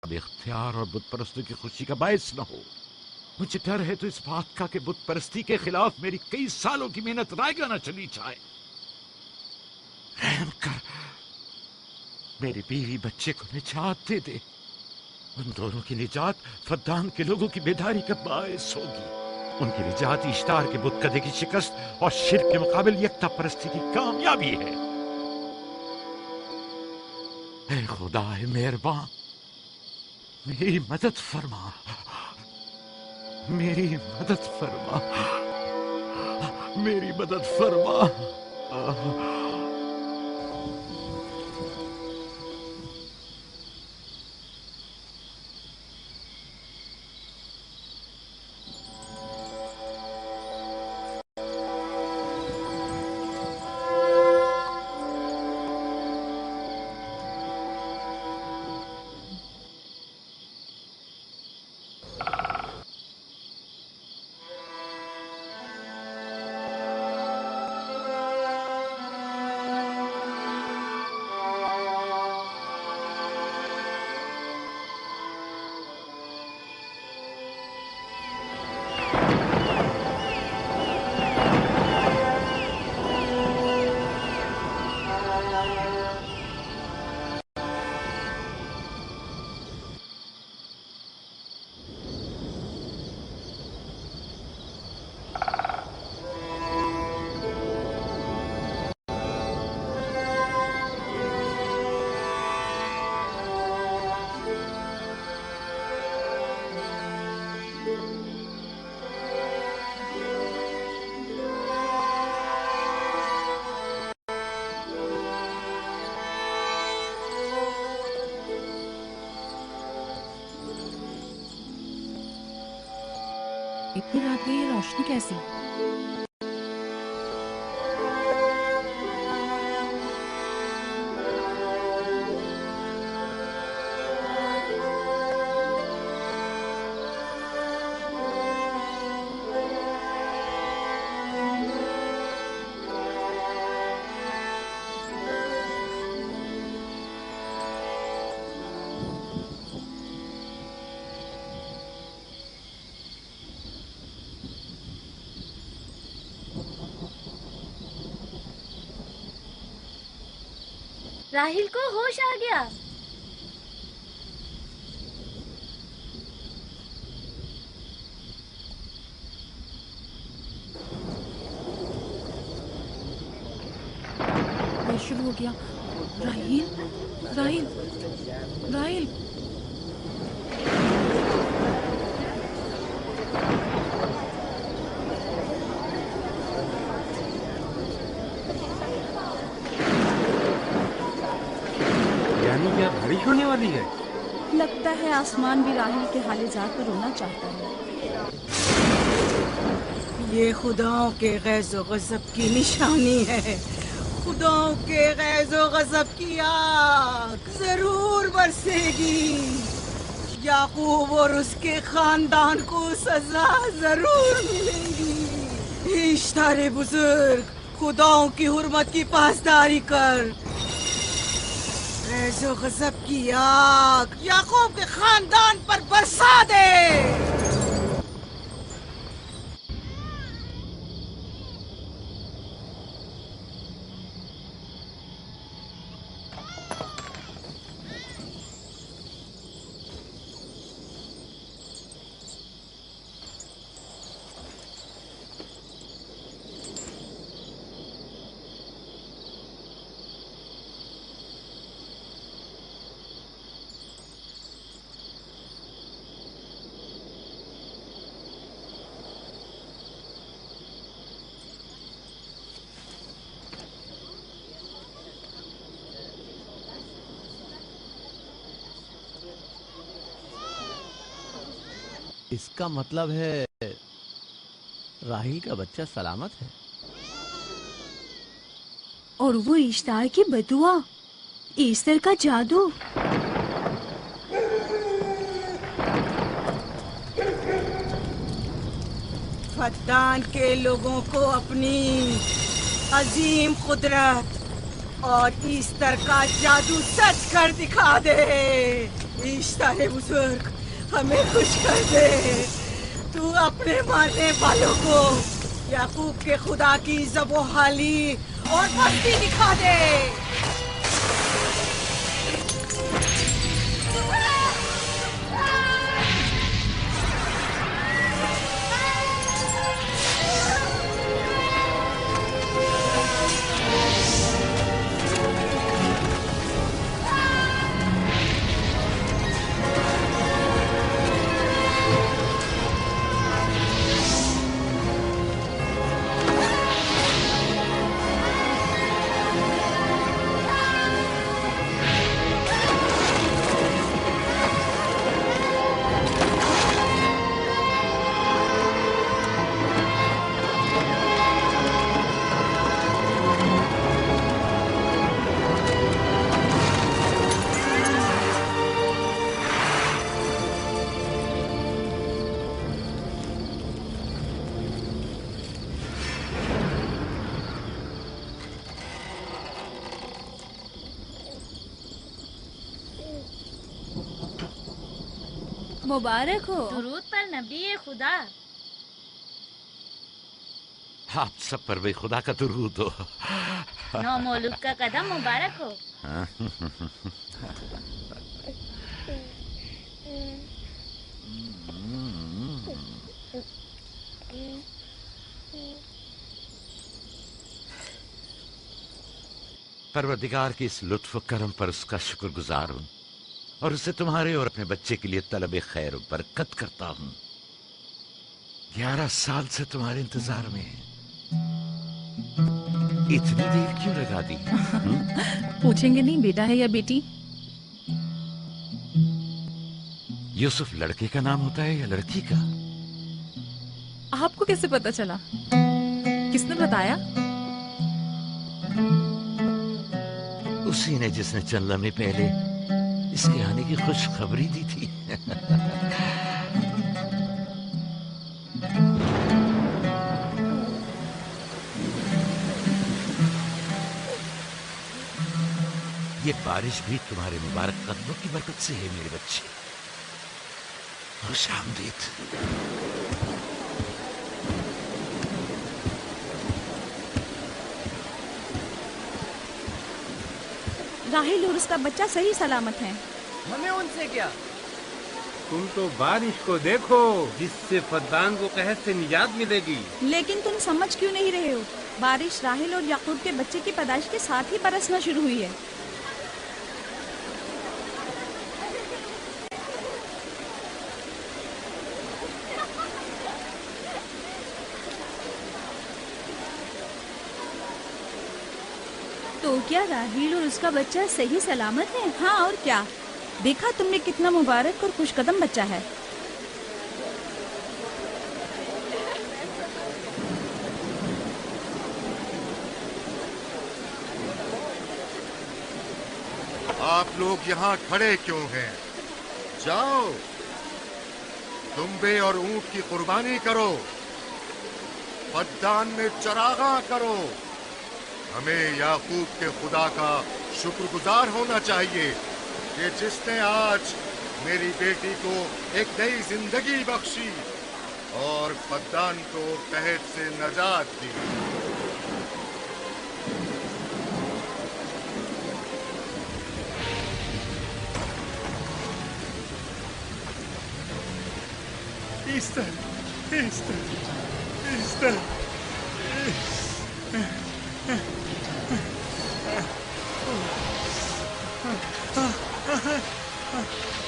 अब इख्तियार और बुत परस्तों की खुशी का बायस न हो। मुझे डर है तो इस बात का कि बुत परस्ती के खिलाफ मेरी कई सालों की मेहनत रायगा न चली जाए। रहम कर मेरी बीवी बच्चे को निजात दे दे। उन दोनों की निजात फद्दान के लोगों की बेदारी का बायस होगी। उनकी निजात इश्तार के बुत कदे की शिकस्त और शिर्क के मुकाबिल यकता परस्ती की कामयाबी है। ऐ खुदा है मेहरबान, मेरी मदद फरमा, मेरी मदद फरमा, मेरी मदद फरमा। इतनी रात में ये रोशनी कैसी? राहिल को होश आ गया। ये शुरू हो गया। राहिल, राहिल, राहिल। क्या बारिश होने वाली है? लगता है आसमान भी राहिल के हाल-ए-जात पर रोना चाहता है। ये खुदाओं के गैज़ो गज़ब की निशानी है। खुदाओं के गैज़ो गज़ब की आग जरूर बरसेगी। याकूब और उसके खानदान को सजा जरूर मिलेगी। इश्तारे बुजुर्ग, खुदाओं की हुर्मत की पासदारी कर। गैज़ो गज़ब की आग याकूब के खानदान पर बरसा दे। इसका मतलब है राहिल का बच्चा सलामत है। और वो इश्तार की बदुआ, ईस्टर का जादू। फद्दान के लोगों को अपनी अजीम कुदरत और ईस्टर का जादू सच कर दिखा दे। इश्तारे बुजुर्ग, हमें खुश कर दे। तू अपने मारने वालों को याकूब के खुदा की ज़बोहाली और मस्ती दिखा दे। मुबारक हो। दुरूद पर नबी खुदा। आप सब पर भी खुदा का दुरूद हो। नौ मौलूद का कदम मुबारक हो। परवरदिगार की इस लुत्फ करम पर उसका शुक्रगुजार हूँ और उसे तुम्हारे और अपने बच्चे के लिए तलब खैर और बरकत करता हूँ। 11 साल से तुम्हारे इंतजार में है। इतनी देर क्यों लगा दी? पूछेंगे नहीं बेटा है या बेटी? यूसुफ लड़के का नाम होता है या लड़की का? आपको कैसे पता चला? किसने बताया? उसी ने जिसने चंद लम्हे पहले इसके आने की खुशखबरी दी थी। ये बारिश भी तुम्हारे मुबारक कदमों की बरकत से है मेरे बच्चे। खुश आमदीद। राहिल और उसका बच्चा सही सलामत है। हमें उनसे क्या? तुम तो बारिश को देखो जिससे फद्दान को कहत से निजात मिलेगी। लेकिन तुम समझ क्यों नहीं रहे हो? बारिश राहिल और याकूब के बच्चे की पैदाइश के साथ ही बरसना शुरू हुई है। तो क्या राहिल और उसका बच्चा सही सलामत है? हाँ और क्या। देखा तुमने कितना मुबारक और खुशकदम बच्चा है। आप लोग यहाँ खड़े क्यों हैं? जाओ, दुम्बे और ऊंट की कुर्बानी करो, फद्दान में चरागा करो। हमें याकूब के खुदा का शुक्रगुजार होना चाहिए कि जिसने आज मेरी बेटी को एक नई जिंदगी बख्शी और फद्दान को कहत से नजात दी। Easter, Easter, Easter.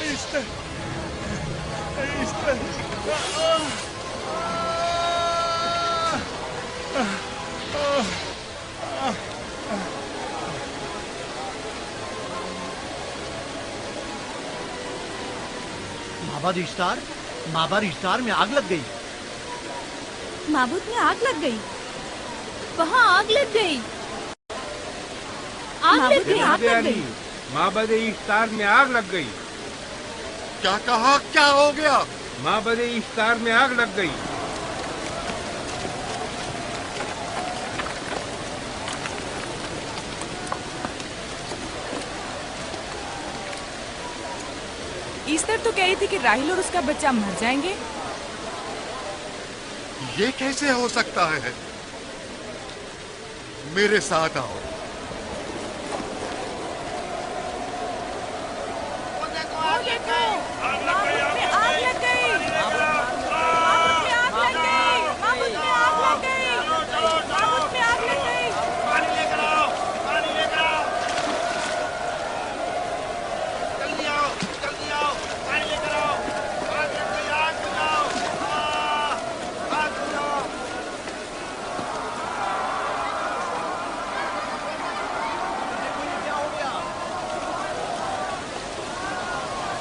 Easter! Easter! माबाद इश्तार में आग लग गई। माबूद में आग लग गई। वहाँ आग लग गई। आग लग गई। माबद इश्तार में आग लग गई। क्या कहा? क्या हो गया? माबद इश्तार में आग लग गई। तो कह रही थी कि राहिल और उसका बच्चा मर जाएंगे। ये कैसे हो सकता है? मेरे साथ आओ।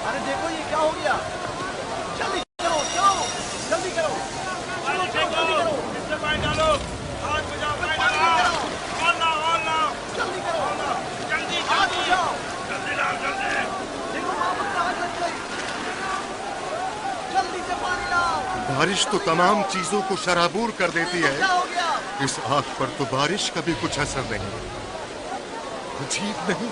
अरे देखो ये क्या हो गया। जल्दी करो, जाओ, जल्दी करो, चलो, जल्दी करो, डालो, आग बुझाओ, और लाओ, जल्दी करो, जल्दी आग बुझाओ, जल्दी लाओ, जल्दी। देखो मामूद में आग लग गई, जल्दी से पानी लाओ। बारिश तो तमाम चीजों को शराबूर कर देती है। क्या हो गया? इस आग पर तो बारिश का भी कुछ असर नहीं। अजीब नहीं?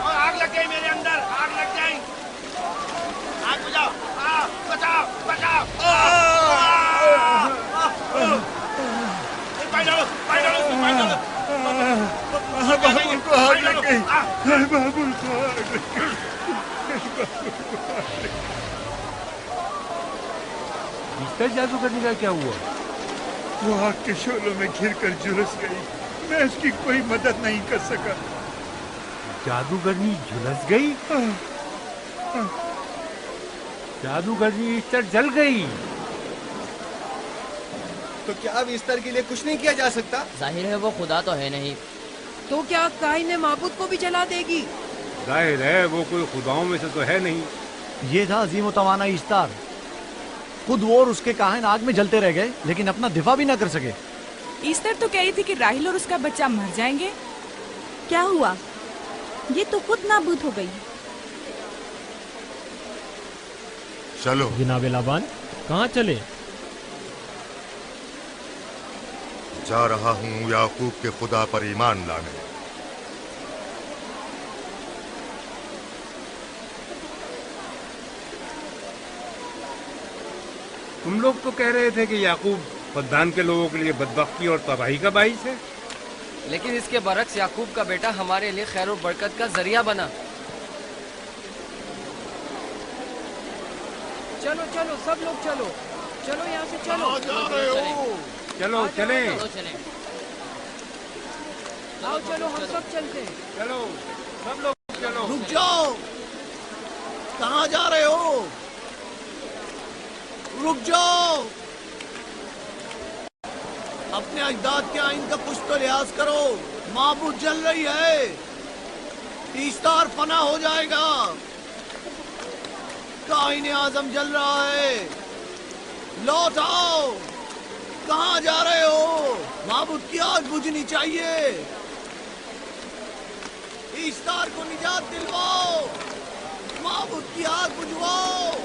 आग लग गई मेरे अंदर, आग लग गई। आग बुझाओ, बचाओ, बचाओ। पानी डालो, पानी डालो, पानी डालो। बाबुल को आग लग गई। बाबुल को आग लग गई। मिस्टर जादूगरनी का क्या हुआ? वो आग के शोलों में घिरकर झुलस गई। मैं उसकी कोई मदद नहीं कर सका। जादूगरनी झुलस गई? जादूगरनी इस तरह जल गई। तो क्या अब इस्तर के लिए कुछ नहीं किया जा सकता? जाहिर है वो खुदा तो है नहीं। तो क्या काइन माबूद को भी जला देगी? जाहिर है वो कोई खुदाओं में से तो है नहीं। ये था अजीम तवाना इस्तार। खुद वो और उसके काहिन आग में जलते रह गए, लेकिन अपना दिफा भी ना कर सके। ईस्टर तो कह रही थी कि राहिल और उसका बच्चा मर जाएंगे। क्या हुआ? ये तो खुद नाबूद हो गई। चलो जनाबे लाबान, कहाँ चले? जा रहा हूँ याकूब के खुदा पर ईमान लाने। तुम लोग तो कह रहे थे कि याकूब फद्दान के लोगों के लिए बदबख्ती और तबाही का बाइस है। लेकिन इसके बरक्स याकूब का बेटा हमारे लिए खैर और बरकत का जरिया बना। चलो चलो सब लोग चलो, चलो यहाँ से चलो। चलो चले, आओ चलो हम सब चलते हैं। चलो सब लोग चलो। रुक जाओ, कहाँ जा रहे हो? रुक जाओ, अपने अजदाद के आइन का कुछ तो लिहाज करो। माबूद जल रही है, ईस्तार फना हो जाएगा। काइन आजम जल रहा है, लौट आओ। कहाँ जा रहे हो? माबूद की आग बुझनी चाहिए। ईस्तार को निजात दिलवाओ, माबूद की आग बुझवाओ।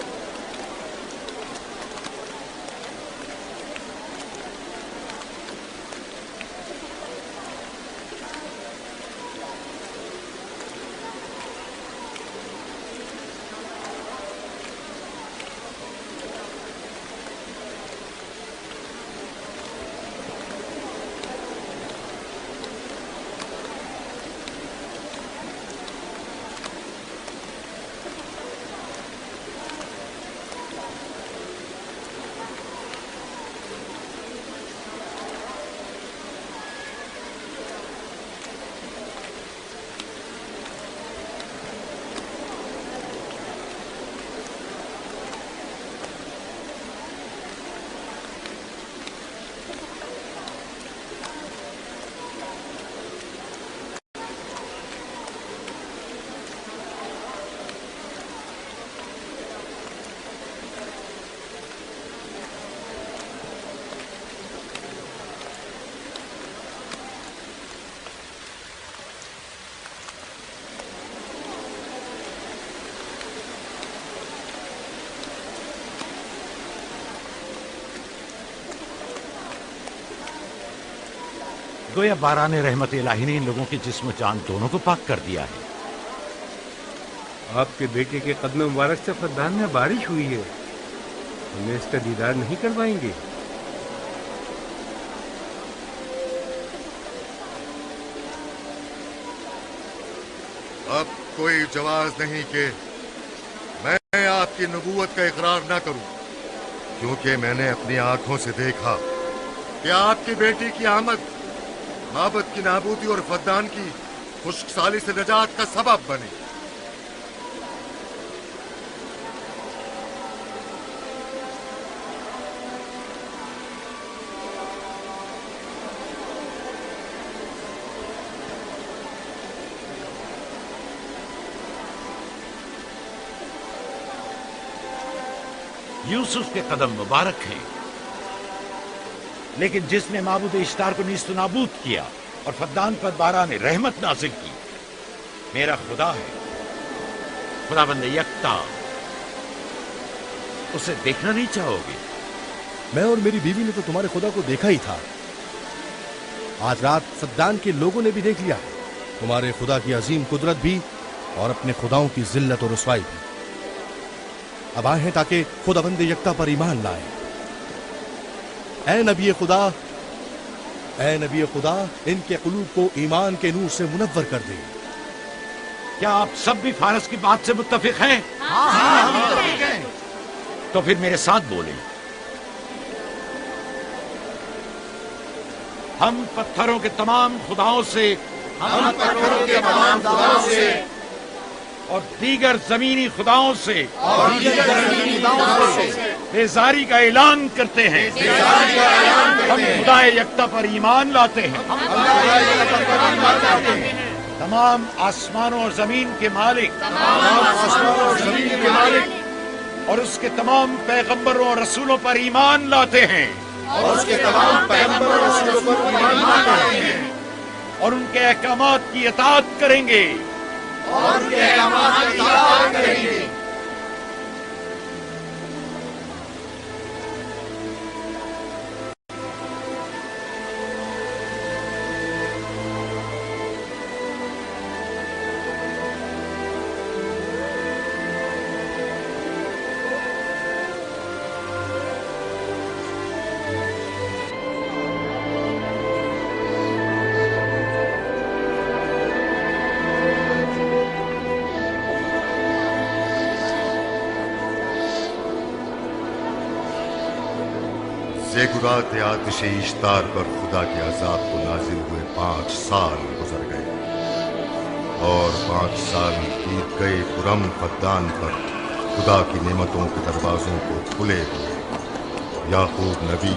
गोया बारान रहमत इलाही ने इन लोगों के जिस्म जान दोनों को पाक कर दिया है। आपके बेटे के कदम मुबारक से फद्दान में बारिश हुई है। हमें इसका दीदार नहीं करवाएंगे? अब कोई जवाब नहीं कि मैं आपकी नबूवत का इकरार ना करूं, क्योंकि मैंने अपनी आंखों से देखा कि आपकी बेटी की आमद माबद की नाबूदी और फद्दान की खुश्कसाली से निजात का सबब बनी। यूसुफ के कदम मुबारक हैं, लेकिन जिसने माबूद इश्तार को नीस्त नाबूद किया और फद्दान पर बारान रहमत नाजिल की, मेरा खुदा है, खुदाबंद यकता। उसे देखना नहीं चाहोगे? मैं और मेरी बीवी ने तो तुम्हारे खुदा को देखा ही था। आज रात फद्दान के लोगों ने भी देख लिया है तुम्हारे खुदा की अजीम कुदरत भी और अपने खुदाओं की जिल्लत और रुसवाई भी। अब आए हैं ताकि खुदाबंद यकता पर ईमान लाए। ऐ नबी खुदा, इनके कुलूब को ईमान के नूर से मुनव्वर कर दे। क्या आप सब भी फारस की बात से मुत्तफिक हैं? तो फिर मेरे साथ बोले। हम पत्थरों के तमाम खुदाओं से और दीगर जमीनी खुदाओं से बेजारी का ऐलान करते हैं। हम खुदा यकता पर ईमान लाते हैं। तमाम आसमानों और जमीन के मालिक और उसके तमाम पैगंबरों और रसूलों पर ईमान लाते हैं और उनके अहकामात की इताअत करेंगे। ज़ेगुरात आतिश इश्तार पर खुदा के अज़ाब को नाजिल हुए 5 साल गुजर गए और 5 साल बीत गए पुरम फद्दान पर खुदा की नेमतों के दरवाजों को खुले हुए। याकूब नबी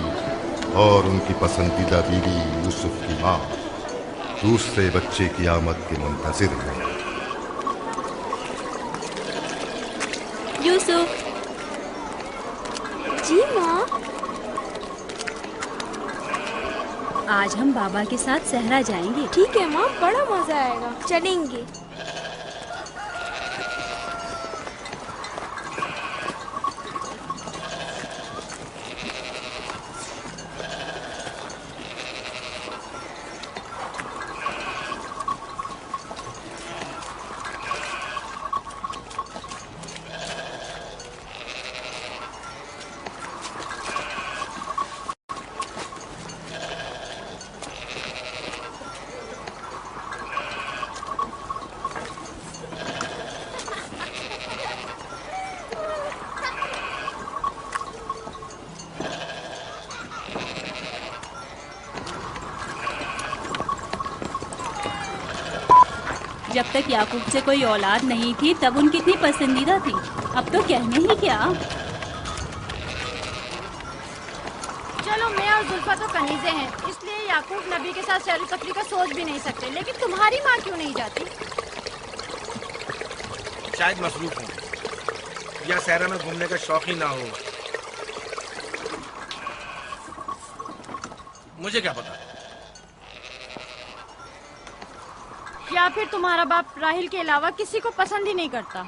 और उनकी पसंदीदा बीवी यूसुफ की माँ दूसरे बच्चे की आमद के मुंतज़िर हैं। यूसुफ जी माँ, आज हम बाबा के साथ सहरा जाएंगे। ठीक है माँ, बड़ा मजा आएगा, चलेंगे। जब तक याकूब से कोई औलाद नहीं थी तब उनकी इतनी पसंदीदा थी, अब तो कहने ही क्या। चलो मैं और जुल्फा तो कनीजे हैं, इसलिए याकूब नबी के साथ सैर तफरी का सोच भी नहीं सकते, लेकिन तुम्हारी माँ क्यों नहीं जाती? शायद मसरूफ हो या सहरा में घूमने का शौक ही ना हो, मुझे क्या पता। या फिर तुम्हारा बाप राहिल के अलावा किसी को पसंद ही नहीं करता।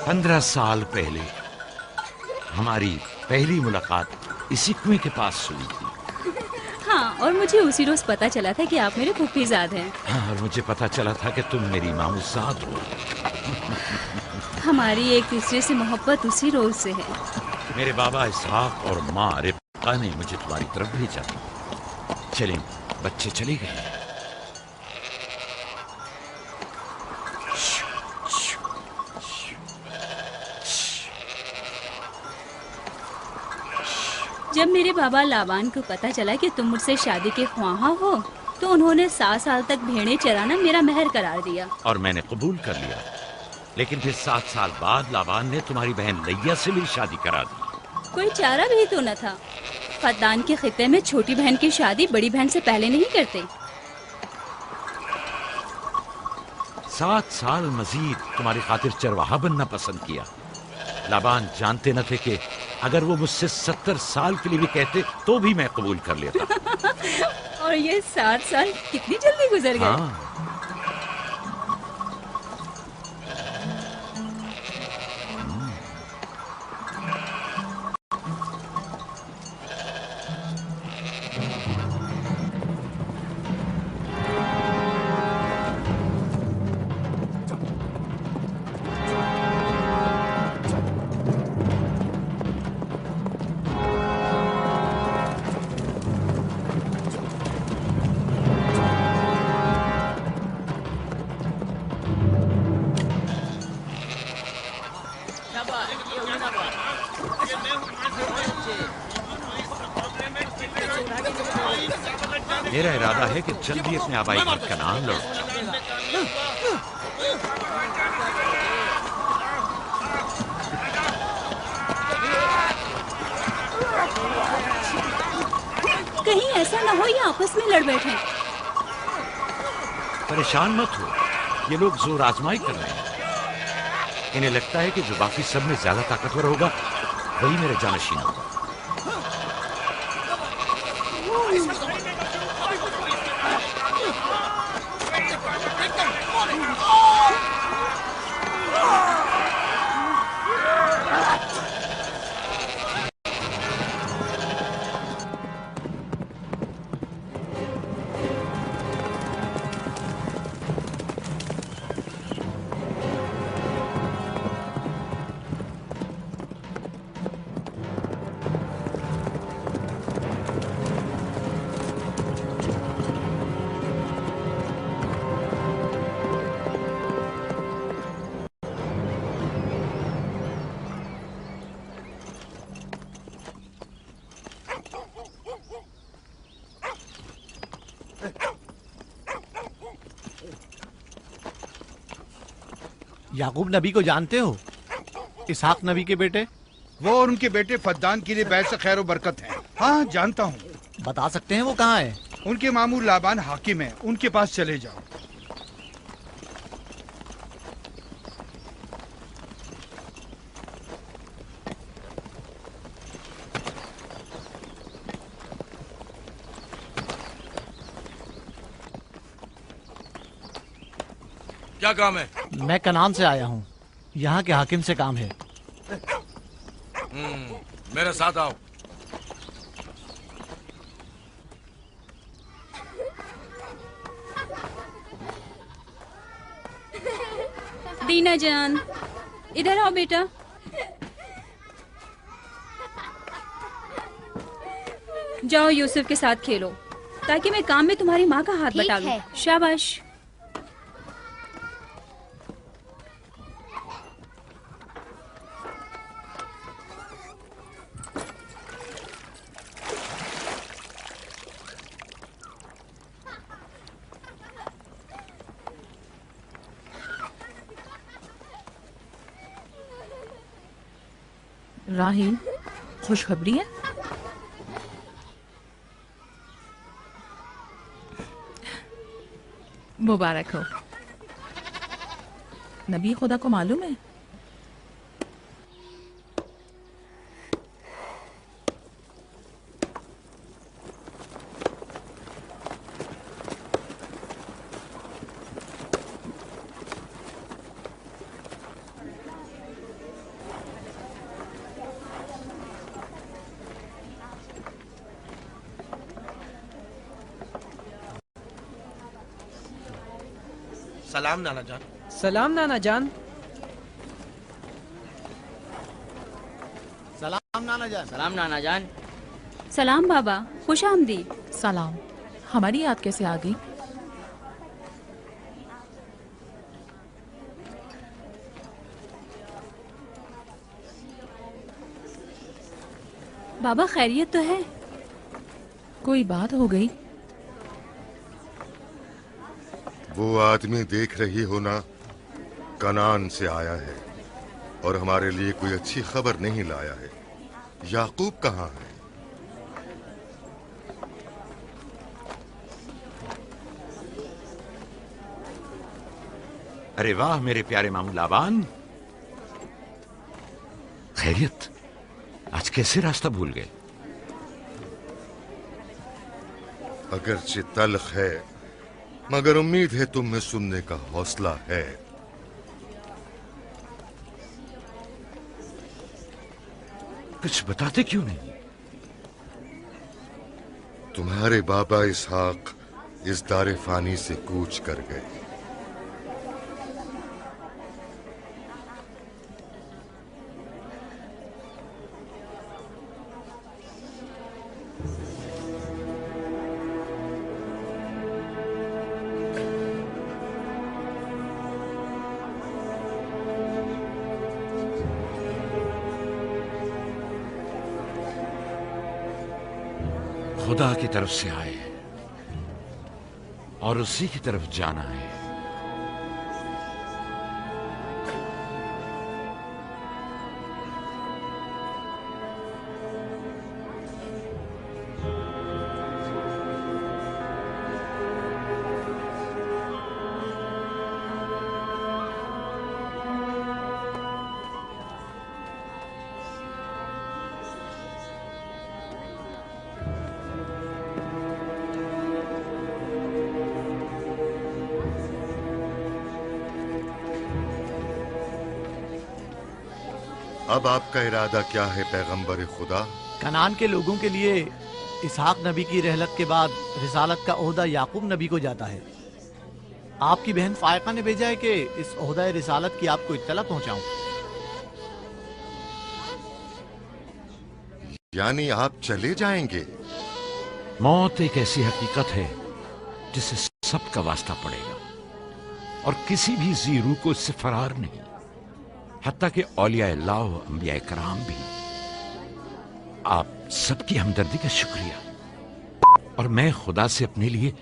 15 साल पहले हमारी पहली मुलाकात इसी कुएं के पास हुई थी। हाँ, और मुझे उसी रोज पता चला था कि आप मेरे फूफीजाद हैं। हाँ, और मुझे पता चला था कि तुम मेरी मामूजाद हो। हमारी एक दूसरे से मोहब्बत उसी रोज से है। मेरे बाबा इसहाक और माँ रिब्का ने मुझे तुम्हारी तरफ भेजा। चलें, बच्चे चले गए। जब मेरे बाबा लाबान को पता चला कि तुम मुझसे शादी के ख्वाहा हो, तो उन्होंने 7 साल तक भेड़ें चराना मेरा महर करार दिया। और मैंने कबूल कर लिया। लेकिन फिर 7 साल बाद लाबान ने तुम्हारी बहन लैया से मेरी शादी करा दी। कोई चारा भी तो न था। फद्दान के खित्ते में छोटी बहन की शादी बड़ी बहन से पहले नहीं करते। 7 साल मजीद तुम्हारी खातिर चरवाहा बनना पसंद किया। लाबान जानते न थे कि अगर वो मुझसे 70 साल के लिए भी कहते तो भी मैं कबूल कर लेता। और ये 7 साल कितनी जल्दी गुजर गए। हाँ। मेरा इरादा है कि जल्दी अपने आबाई घर का नाम लौट कहीं ऐसा ना हो ये आपस में लड़ बैठे। परेशान मत हो, ये लोग जोर आजमाई कर रहे हैं। इन्हें लगता है कि जो बाकी सब में ज्यादा ताकतवर होगा वही मेरे जानशीन होगा। याकूब नबी को जानते हो? इसहाक नबी के बेटे। वो और उनके बेटे फद्दान के लिए बैत से खैर बरकत है। हाँ जानता हूँ। बता सकते हैं वो कहाँ है? उनके मामू लाबान हाकिम है, उनके पास चले जाओ। क्या काम है? मैं कनान से आया हूँ, यहाँ के हाकिम से काम है। मेरे साथ आओ। दीना जान, इधर आओ बेटा। जाओ यूसुफ के साथ खेलो, ताकि मैं काम में तुम्हारी माँ का हाथ बटा लूं। शाबाश। राहील, खुशखबरी है? मुबारक हो। नबी खुदा को मालूम है? सलाम नाना जान। सलाम नाना जान। सलाम नाना जान। सलाम नाना जान। सलाम बाबा, खुश आमदीद। सलाम। हमारी याद कैसे आ गई? बाबा खैरियत तो है? कोई बात हो गई? वो आदमी देख रही हो ना, कनान से आया है और हमारे लिए कोई अच्छी खबर नहीं लाया है। याकूब कहाँ है? अरे वाह मेरे प्यारे मामू लाबान, खैरियत? आज कैसे रास्ता भूल गए? अगरचे तल्ख है, मगर उम्मीद है तुम में सुनने का हौसला है। कुछ बताते क्यों नहीं? तुम्हारे बाबा इसहाक इस दारे फानी से कूच कर गए। खुदा की तरफ से आए और उसी की तरफ जाना है। अब आपका इरादा क्या है पैगंबर खुदा? कनान के लोगों के लिए इसहाक नबी की रहलत के बाद रिसालत का ओहदा याकूब नबी को जाता है। आपकी बहन फायका ने भेजा है कि इस ओहदा रिसालत की आपको इत्तला पहुंचाऊं। यानी आप चले जाएंगे? मौत एक ऐसी हकीकत है जिससे सबका वास्ता पड़ेगा और किसी भी जी रूह को इससे फरार नहीं, हत्ता कि औलिया अल्लाह व अंबिया कराम भी। आप सबकी हमदर्दी का शुक्रिया और मैं खुदा से अपने लिए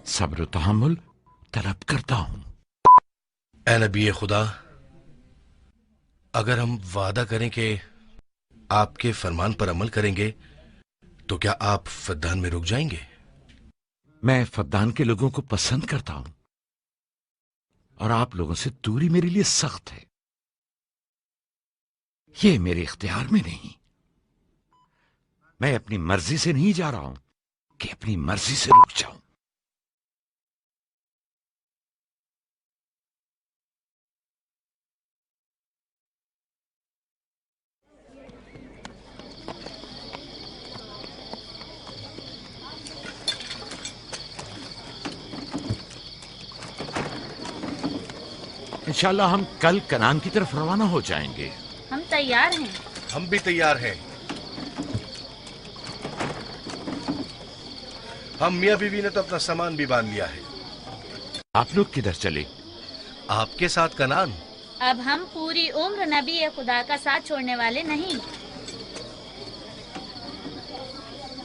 सब्र तहम्मुल तलब करता हूं। ऐ नबी खुदा, अगर हम वादा करें कि आपके फरमान पर अमल करेंगे तो क्या आप फद्दान में रुक जाएंगे? मैं फद्दान के लोगों को पसंद करता हूं और आप लोगों से दूरी मेरे लिए सख्त है। ये मेरे इख्तियार में नहीं। मैं अपनी मर्जी से नहीं जा रहा हूं कि अपनी मर्जी से रुक जाऊं। इंशाल्लाह हम कल कनान की तरफ रवाना हो जाएंगे। हम तैयार हैं। हम भी तैयार हैं। हम मियां बीवी ने तो अपना सामान भी बांध लिया है। आप लोग किधर चले? आपके साथ कनान। अब हम पूरी उम्र नबी खुदा का साथ छोड़ने वाले नहीं।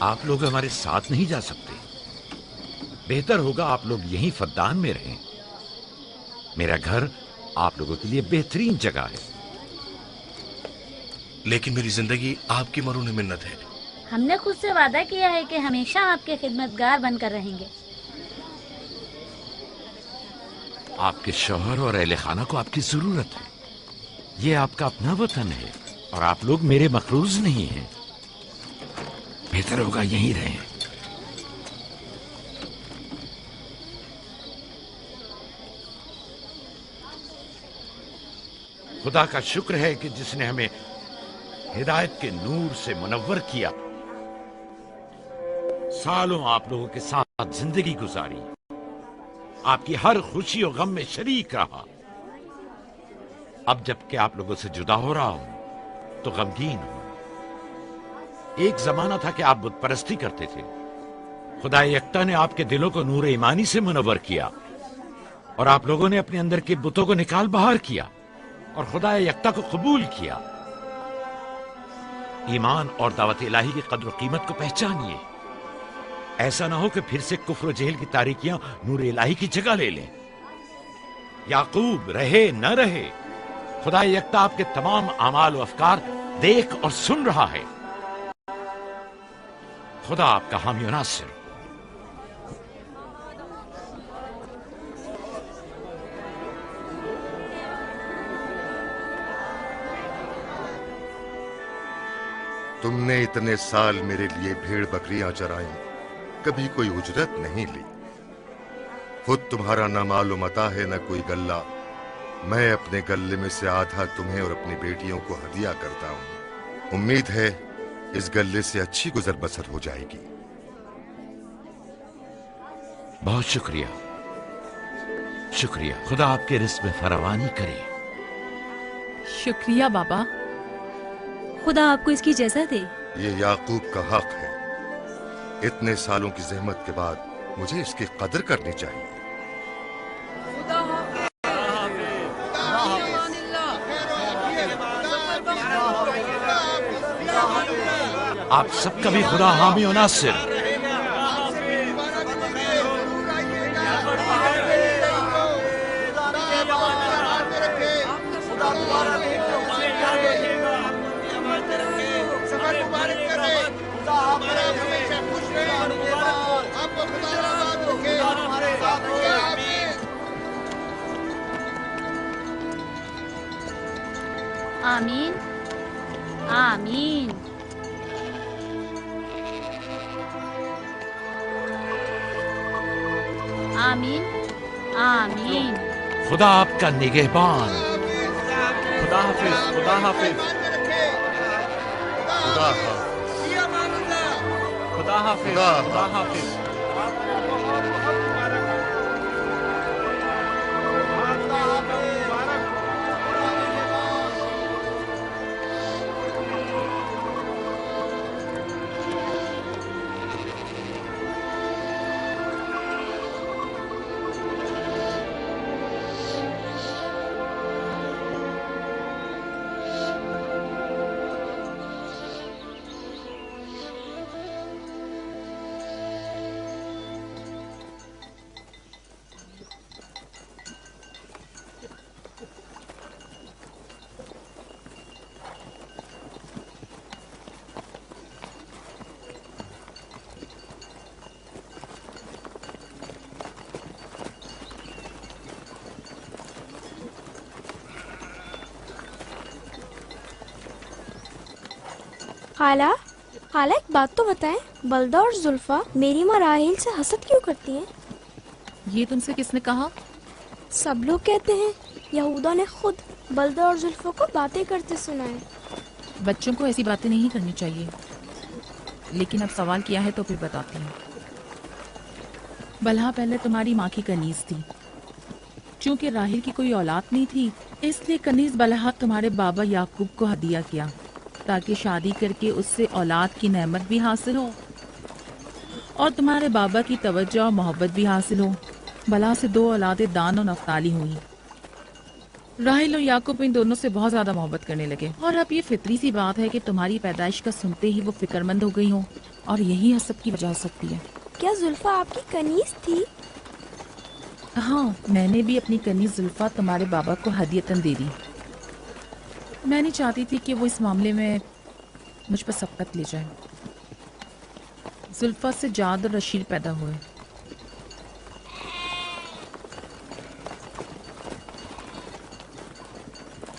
आप लोग हमारे साथ नहीं जा सकते। बेहतर होगा आप लोग यहीं फद्दान में रहें। मेरा घर आप लोगों के लिए बेहतरीन जगह है। लेकिन मेरी जिंदगी आपकी मरून मिन्नत है। हमने खुद से वादा किया है कि हमेशा आपके खिदमतगार बनकर रहेंगे। आपके शौहर और अहले खाना को आपकी जरूरत है। ये आपका अपना वतन है और आप लोग मेरे मखरूज नहीं हैं। बेहतर होगा यहीं रहें। खुदा का शुक्र है कि जिसने हमें हिदायत के नूर से मुनव्वर किया। सालों आप लोगों के साथ जिंदगी गुजारी। आपकी हर खुशी और गम में शरीक रहा। अब जबकि आप लोगों से जुदा हो रहा हूं तो गमगीन हूं। एक जमाना था कि आप बुत परस्ती करते थे। खुदा यकता ने आपके दिलों को नूर ईमानी से मुनव्वर किया और आप लोगों ने अपने अंदर के बुतों को निकाल बाहर किया और खुदा यकता को कबूल किया। ईमान और दावत इलाही की कद्र कीमत को पहचानिए। ऐसा ना हो कि फिर से कुफ्र जेल की तारीकियां नूर इलाही की जगह ले लें। याकूब रहे न रहे, खुदा यकता आपके तमाम अमाल और अफकार देख और सुन रहा है। खुदा आपका हामी और नासिर। तुमने इतने साल मेरे लिए भेड़ बकरियां चराई, कभी कोई उजरत नहीं ली। खुद तुम्हारा न मालूम अता है न कोई गल्ला। मैं अपने गल्ले में से आधा तुम्हें और अपनी बेटियों को हदिया करता हूं। उम्मीद है इस गल्ले से अच्छी गुजर बसर हो जाएगी। बहुत शुक्रिया, शुक्रिया। खुदा आपके रिस्क में फरावानी करे। शुक्रिया बाबा। खुदा आपको इसकी जज़ा दे। ये याकूब का हक है। इतने सालों की जहमत के बाद मुझे इसकी कदर करनी चाहिए। आप सबका भी खुदा हामी और नासिर। आमीन आमीन। आमीन आमीन। खुदा आपका निगहबान। खुदा हाफिज, खुदा हाफिज, खुदा हाफिज, खुदा हाफिज, खुदा हाफिज। खाला, खाला एक बात तो बताएं, बलदा और जुल्फा मेरी माँ राहिल से हसद क्यों करती हैं? ये तुमसे किसने कहा? सब लोग कहते हैं यहूदा ने खुद बलदा और जुल्फा को बातें करते सुना है। बच्चों को ऐसी बातें नहीं करनी चाहिए, लेकिन अब सवाल किया है तो फिर बताती हूँ। बलहा पहले तुम्हारी माँ की कनीज थी। चूंकि राहिल की कोई औलाद नहीं थी, इसलिए कनीज बलहा तुम्हारे बाबा याकूब को हदिया किया ताकि शादी करके उससे औलाद की नेमत भी हासिल हो और तुम्हारे बाबा की तवज्जो और मोहब्बत भी हासिल हो। बलहा से 2 औलादें दान और नफ्ताली हुई। राहिल और याकूब इन दोनों से बहुत ज्यादा मोहब्बत करने लगे और अब ये फितरी सी बात है कि तुम्हारी पैदाइश का सुनते ही वो फिक्रमंद हो गई हो और यही हसद की वजह हो सकती है। क्या जुल्फा आपकी कनीज थी? हाँ, मैंने भी अपनी कनीज जुल्फा तुम्हारे बाबा को हदियतन दे दी। मैं नहीं चाहती थी कि वो इस मामले में मुझ पर सबकत ले जाए। जुल्फा से जाद और रशीद पैदा हुए।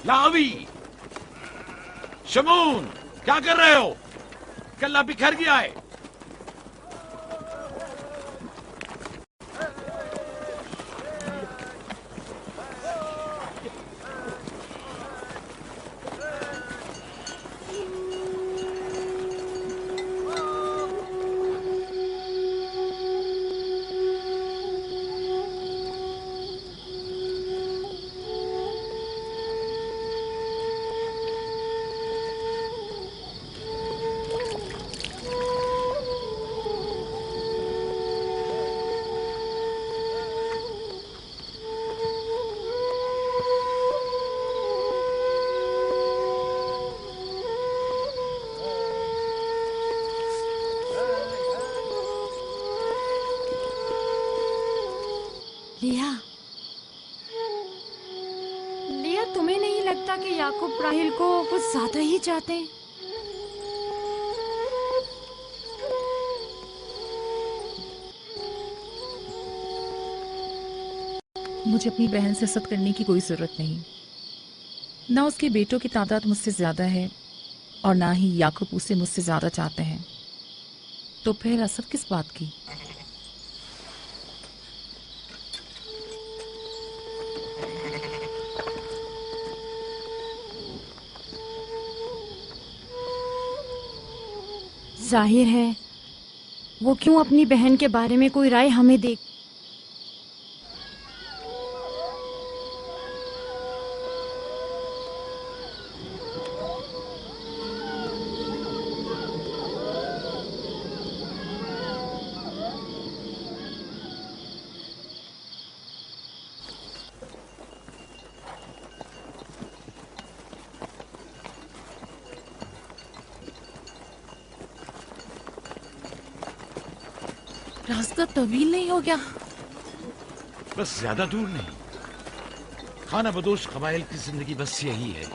लावी, शमून, क्या कर रहे हो? कल्ला बिखर गया है। भैया तुम्हें नहीं लगता कि याकूब राहिल को कुछ ज्यादा ही चाहते हैं? मुझे अपनी बहन से हसद करने की कोई जरूरत नहीं। ना उसके बेटों की तादाद मुझसे ज्यादा है और ना ही याकूब उसे मुझसे ज्यादा चाहते हैं, तो फिर हसद किस बात की? जाहिर है वो क्यों अपनी बहन के बारे में कोई राय हमें दे। रास्ता तवील नहीं हो गया? बस ज्यादा दूर नहीं। खाना बदोश कबाइल की जिंदगी बस यही है,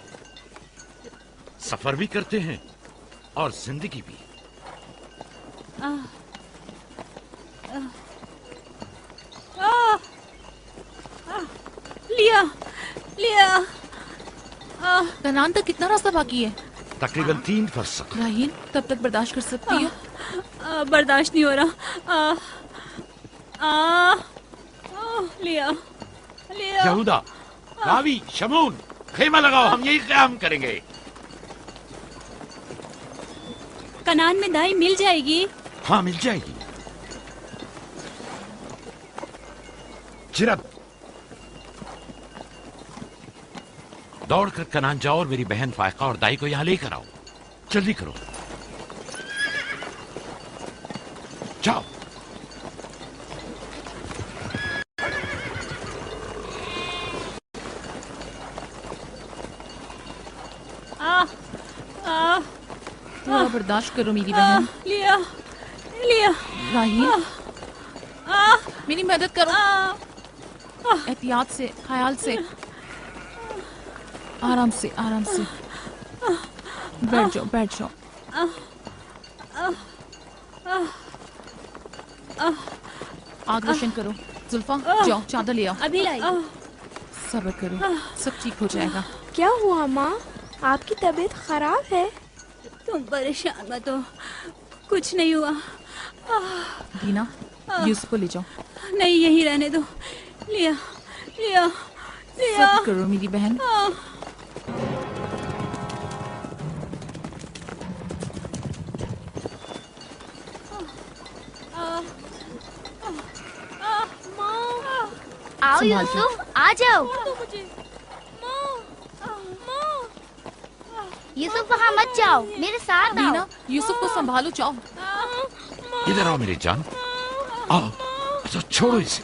सफर भी करते हैं और जिंदगी भी। लिया लिया। कनान तक कितना रास्ता बाकी है? तकरीबन 3 फरसख। राहील तब तक बर्दाश्त कर सकती हो? बर्दाश्त नहीं हो रहा। लिया लिया। यहूदा, रावी, शमून, खेमा लगाओ, हम यही क़याम करेंगे। कनान में दाई मिल जाएगी? हाँ, मिल जाएगी। चिरब, दौड़कर कनान जाओ और मेरी बहन फायका और दाई को यहां लेकर आओ। जल्दी करो, जाओ। थोड़ा बर्दाश्त करो मेरी बहन। लिया लिया। राहील, मेरी मदद करो। एहतियात से, ख्याल से, आराम से, आराम से। बैठ जाओ, बैठ जाओ। आग रोशन करो। जुल्फा, जाओ चादर ले आओ। अभी लाई। सब्र करो, सब ठीक हो जाएगा। क्या हुआ माँ? आपकी तबीयत खराब है? तुम परेशान मत हो, कुछ नहीं हुआ। दीना, यूसुफ को ले जाओ। नहीं, यहीं रहने दो। लिया लिया लिया। सब्र करो मेरी बहन। आओ यूसुफ, आ जाओ। यूसुफ वहाँ मत जाओ, मेरे साथ आओ। दीना, यूसुफ को संभालो, जाओ। इधर आओ मेरी जान, आओ। अच्छा, छोड़ो इसे।